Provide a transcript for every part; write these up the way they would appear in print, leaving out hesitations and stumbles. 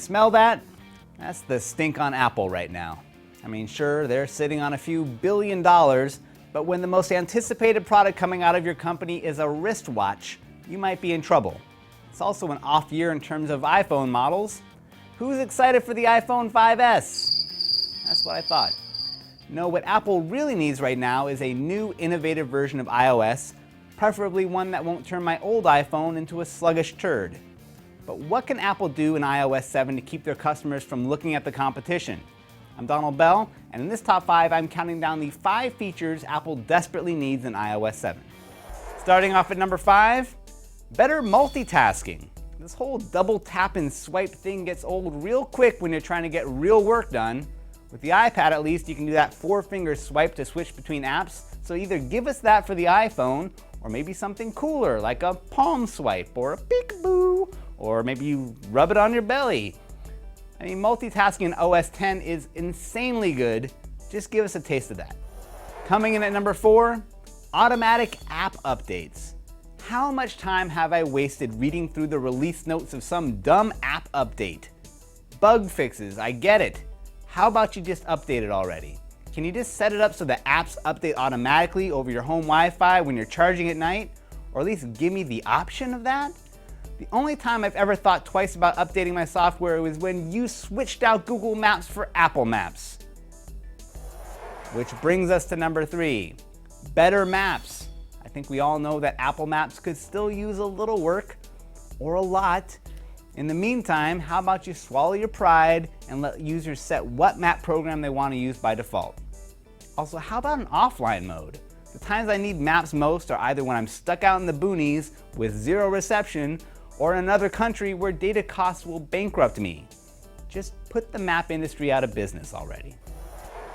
Smell that? That's the stink on Apple right now. I mean, sure, they're sitting on a few $billion, but when the most anticipated product coming out of your company is a wristwatch, you might be in trouble. It's also an off year in terms of iPhone models. Who's excited for the iPhone 5S? That's what I thought. No, what Apple really needs right now is a new innovative version of iOS, preferably one that won't turn my old iPhone into a sluggish turd. But what can Apple do in iOS 7 to keep their customers from looking at the competition? I'm Donald Bell, and in this top 5, I'm counting down the 5 features Apple desperately needs in iOS 7. Starting off at number 5, better multitasking. This whole double tap and swipe thing gets old real quick when you're trying to get real work done. With the iPad at least, you can do that 4-finger swipe to switch between apps, so either give us that for the iPhone, or maybe something cooler like a palm swipe or a peekaboo, or maybe you rub it on your belly. I mean, multitasking in OS X is insanely good. Just give us a taste of that. Coming in at number 4, automatic app updates. How much time have I wasted reading through the release notes of some dumb app update? Bug fixes, I get it. How about you just update it already? Can you just set it up so the apps update automatically over your home Wi-Fi when you're charging at night? Or at least give me the option of that? The only time I've ever thought twice about updating my software was when you switched out Google Maps for Apple Maps. Which brings us to number 3, better maps. I think we all know that Apple Maps could still use a little work, or a lot. In the meantime, how about you swallow your pride and let users set what map program they want to use by default? Also, how about an offline mode? The times I need maps most are either when I'm stuck out in the boonies with 0 reception, or in another country where data costs will bankrupt me. Just put the map industry out of business already.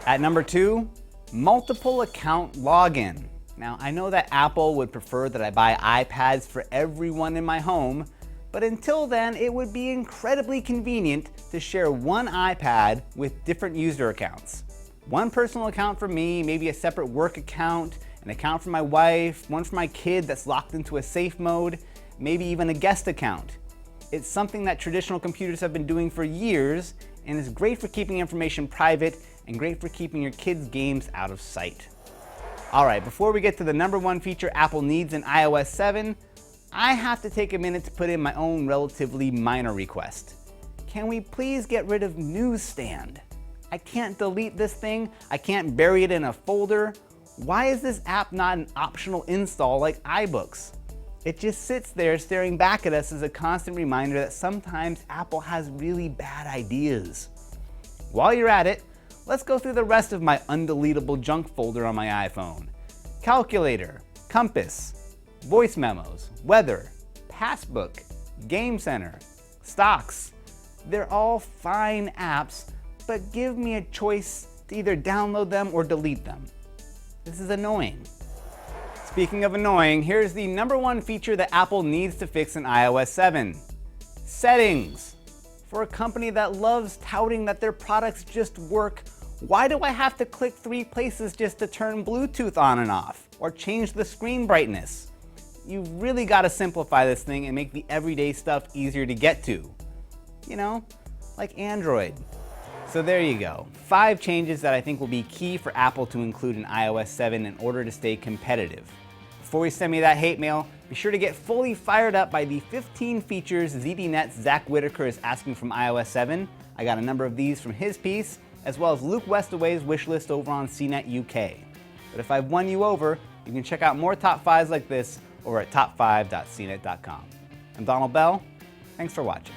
At number 2, multiple account login. Now, I know that Apple would prefer that I buy iPads for everyone in my home, but until then, it would be incredibly convenient to share one iPad with different user accounts. One personal account for me, maybe a separate work account, an account for my wife, one for my kid that's locked into a safe mode, maybe even a guest account. It's something that traditional computers have been doing for years, and is great for keeping information private and great for keeping your kids' games out of sight. All right, before we get to the number 1 feature Apple needs in iOS 7, I have to take a minute to put in my own relatively minor request. Can we please get rid of Newsstand? I can't delete this thing, I can't bury it in a folder. Why is this app not an optional install like iBooks? It just sits there staring back at us as a constant reminder that sometimes Apple has really bad ideas. While you're at it, let's go through the rest of my undeletable junk folder on my iPhone. Calculator, Compass, voice memos, weather, Passbook, Game Center, stocks. They're all fine apps, but give me a choice to either download them or delete them. This is annoying. Speaking of annoying, here's the number 1 feature that Apple needs to fix in iOS 7. Settings. For a company that loves touting that their products just work, why do I have to click 3 places just to turn Bluetooth on and off, or change the screen brightness? You've really got to simplify this thing and make the everyday stuff easier to get to. You know, like Android. So there you go, 5 changes that I think will be key for Apple to include in iOS 7 in order to stay competitive. Before you send me that hate mail, be sure to get fully fired up by the 15 features ZDNet's Zach Whitaker is asking from iOS 7. I got a number of these from his piece, as well as Luke Westaway's wish list over on CNET UK. But if I've won you over, you can check out more top 5s like this over at top5.cnet.com. I'm Donald Bell. Thanks for watching.